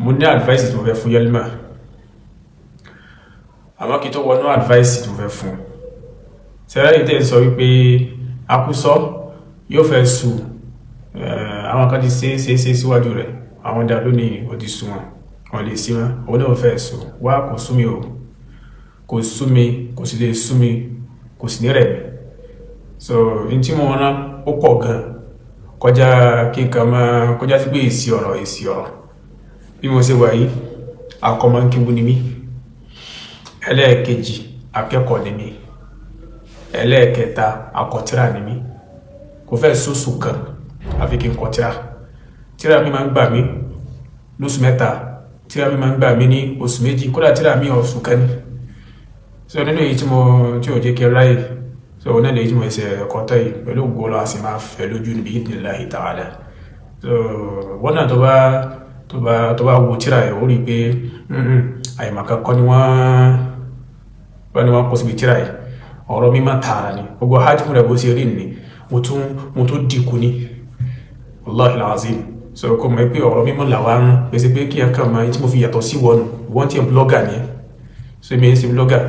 mo ní advice tí mo fẹ́ fún Yelma àmọ́ kí tó wọnú advice tí mo fẹ́ fún sẹ́rẹ́ ìtẹ́ sọ wípé akúsọ yóò fẹ́ sùn àwọn kan ti ṣe síwájú rẹ̀ àwọn dà lónìí ó ti sùn wọn lè sí wọn òun náà fẹ́ sùn wá kò sú mi o kò sú mi kò sì lè sú mi kò sì ní rẹ̀ mi so in tí mo rán ó pọ̀ gan kọjá kí n kà máa kọjá sí pé èsì ọ̀rọ̀ bí mo ṣe wà yìí akọ́mọ́ ń kíwú ni mí ẹlẹ́ẹ̀kejì akẹ́kọ̀ọ́ ni mí ẹlẹ́ẹ̀kẹta akọ̀tíra ni mí kò fẹ́ sóṣù kan àfi kí n kọ̀tíra tíra mi máa ń gbà mí lóṣù mẹ́ta tíra mi máa ń gbà mí ní oṣù méjì kódà tíra mi oṣù kan ní so nínú èyí tí ò jẹ́ kí ráyè so náà lè tí mo ẹsẹ̀ kọ́tọ́ yìí pẹ̀lú ògbólọ́ a sì máa fẹ́ lójú níbi idhnillahi ta'ala so wọ́n náà tó bá wo tíra ẹ̀ ó rí pé àìmọ̀ká kọ́ ni wọ́n kó síbi tíra ẹ̀ ọ̀rọ̀ mímọ̀ tààrà ni gbogbo hajjimu rẹ̀ bó ṣe rí ní mo tó dìkú ní wallahi alazim so kò mọ̀ pé ọ̀rọ̀ mímọ̀ làwọn pèsè pé kí ẹkà máa tí mo fi yàtọ̀ sí wọ́n tí ẹ blogger ní so èmi sí blogger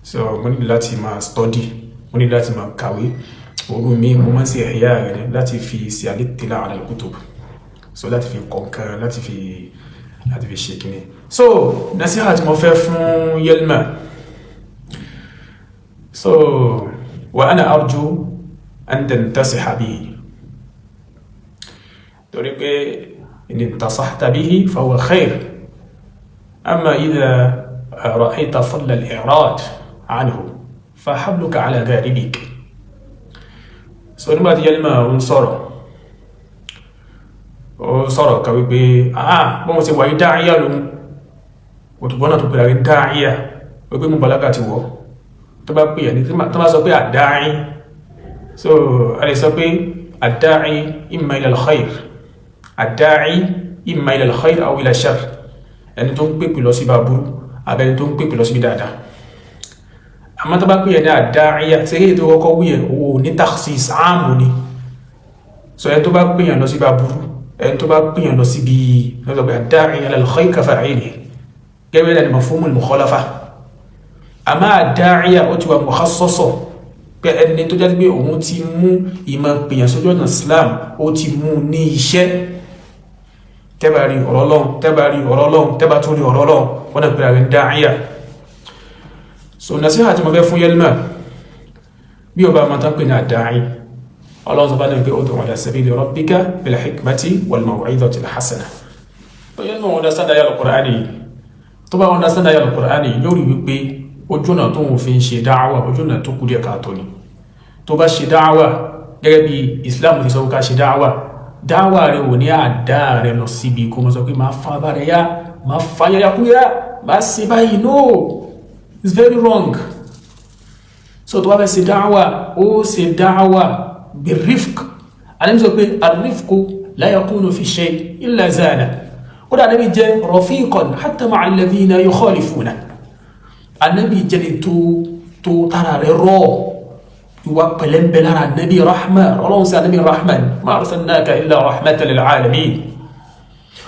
so mo ní láti máa study mo ní láti máa kàwé orú mi mo máa ń ṣe ẹ̀yà rẹ̀ láti fi ṣe al-ittila' ala al-kutub so láti fi kọ̀ǹkan láti fi ṣe kíní so nasiha tí mo fẹ́ fún Yelma so wa ana arju an tantasiha bihi torí pé in intasahta bihi fa huwa khair amma idha ra'ayta fadla al-i'rad anhu fa habluka ala gharibik so nígbàtí Yelma ń sọ̀rọ̀ ka wípé bọ́n ṣe wà ní dáíyà lóhun òtùgbọ́nà tó pèrè dáíyà wípé mú balaga ti wọ́ tó bá pè ní tó bá sọ pé àdáyí so a lè sọ pé àdáyí imma ila al-khair àdáyí imma ila al-khair aw ila shar ẹni tó ń pèpè lọ sí bàbúrú abẹni tó ń pèpè lọ sí dáadáa àmọ́ tó bá pè ní àdáyà tí èyí tó kọ́kọ́ wúyẹ̀ owó ní takhsis ààmù ni so ẹni tó bá pè lọ sí bàbúrú ẹni tó bá pìyàn lọ síbi lọ́gbẹ̀ ad-da'i ila al-khayr ka-fa'ilihi gẹ́gẹ́ ní mafhumul mukhalafa àmá ad-da'iya ó ti wà mukhassasa pé ẹni tó jẹ́ pé òun ti mú ìmọ̀ pìyàn sójú ọ̀nà Islam ó ti mú ní iṣẹ́ tẹ́bàrí ọ̀rọ̀lọ́n tẹ́bà tó rí ọ̀rọ̀lọ́n wọ́n na pẹ̀lú ad-da'iya so nasiha tí mo fẹ́ fún Yelma bí o bá mọ́ tán pè ní ad-da'i Allah subhanahu wa ta'ala ud'u ila sabili rabbika bil hikmati wal maw'izati al hasana tó yẹ no understand ayat al-Qur'ani tó bá understand ayat al-Qur'ani yóò rí wípé ojú ọ̀nà tó ń fi ṣe da'wa ojú ọ̀nà tó kù díẹ̀ káàtó ni tó bá ṣe da'wa gẹ́gẹ́ bí Islam ti sọ ká ṣe da'wa rẹ̀ ò ní àdá rẹ̀ lọ síbi kó mọ́ sọ pé ma fa bá rẹ̀ yá ma fa yá kúyá ma ṣe báyìí no it's very wrong so tó bá fẹ́ ṣe da'wa ó ṣe da'wa بالرفق أنا مثل الرفق لا يكون في شيء إلا زانه قل النبي جاء رفيقا حتى مع الذين يخالفونه النبي جاء تو ترى الرو يوقلن بلار النبي رحمة الله سأل النبي رحمة ما أرسلناك إلا رحمة للعالمين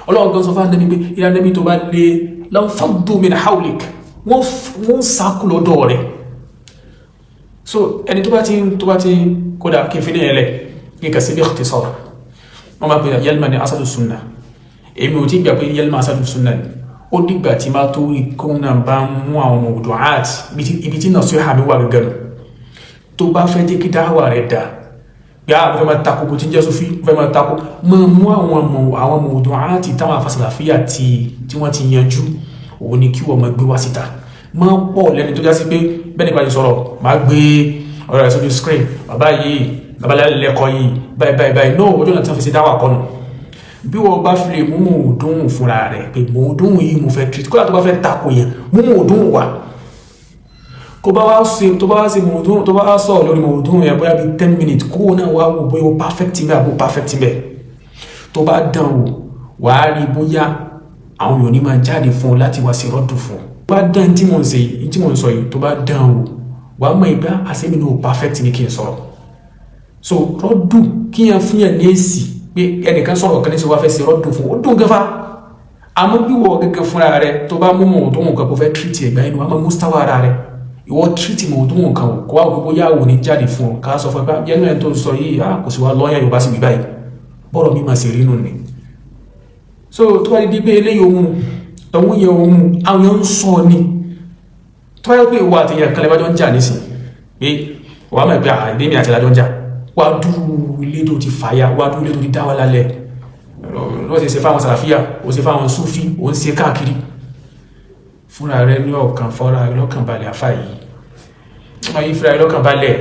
الله قال صفحة النبي إلى النبي تبالي لو فضوا من حولك وانساكلوا دوري so ẹni tó bá ti kódà kí n fi ní ẹlẹ́ kí n kà sí bí ikhtisar wọ́n máa pè Yelma ní asadu sunna èmi ò tí gbà pé Yelma asadu sunna ni ó dìgbà tí máa tó ìkóhùnà bá mú àwọn mawdu'at ibi tí nasiha mi wà gẹ́gẹ́ tó bá fẹ́ jẹ́ kí dáwà rẹ̀ dá bí a fẹ́ máa takò bó ti jẹ́ Sufi fẹ́ máa takò máa mú àwọn mawdu'at táwọn afasàlàfíà tí wọ́n ti yanjú òun ni kí wọ́n máa gbé wá síta máa pọ̀ lẹ́ni tó já sí pé bẹ́ẹ̀ nípa ìsọ̀rọ̀ máa gbé ọ̀rọ̀ rẹ̀ sójú screen bàbá yìí babalẹ́lẹ́kọ́ yìí báyìí no ojú ọ̀nà tí wọ́n fi sí dáwà kọ́nù bí wọ́n bá fi lè mú mọ̀ọ́dún fúnra rẹ̀ pé mọ̀ọ́dún yìí mo fẹ́ treat kó tó bá fẹ́ tako yẹn mú mọ̀ọ́dún wà kó bá wá sí mọ̀ọ́dún tó bá wá sọ lórí mọ̀ọ́dún yẹn bóyá bí 10 minutes kó náà wá wò bóyá o perfect bẹ́ẹ̀ àbò perfect bẹ́ẹ̀ tó bá dán wò wàá rí bóyá àwọn yòó ní máa jáde fún ọ láti wá sí rọ́dù fún ọ bá dán tí mo ń sọ yìí tó bá dán wò wàá mọ̀ ìgbà àsẹ́mi ní o perfect ní kí n sọ̀rọ̀ so rọ́dù kí yẹn fún yẹn ní èsì pé ẹnìkan sọ̀rọ̀ kan ní sọ wá fẹ́ sí rọ́dù fún ó dùn gẹ́fà àmọ́ bí wọ́n gẹ́gẹ́ fúnra rẹ̀ tó bá mú mọ̀ tó nǹkan kò fẹ́ tírìtì ẹ̀gbá inú àmọ́ mustawa ara rẹ̀ ìwọ tírìtì mọ̀ tó nǹkan kó wá gbogbo yàwó ní jáde fún ọ ká sọ fún ẹ yẹnu ẹ̀ tó sọ yìí kò sí wa lọ́yà Yorùbá sì bí báyìí bọ́rọ̀ mi máa sì rí nù ni. So tó wá di pé eléyìí ohun tọ̀hún yẹ ohun àwọn yẹn ń sọ ni tó wáyé pé ìwà àtẹ̀yẹ kan lẹ́bàjọ́ ń jà nísìn pé wàá mọ̀ pé àìdé mi àti ìlàjọ́ ń jà wá dúró ilé tó ti fàyà wá dúró ilé tó ti dá wà lálẹ́ lọ́wọ́ ti ṣe fáwọn sàràfíà ó ṣe fáwọn súfí ó ń ṣe káàkiri fúnra rẹ̀ ní ọkàn fọ́ra rẹ̀ lọ́kàn balẹ̀ àfà yìí wọ́n yí fúnra rẹ̀ lọ́kàn balẹ̀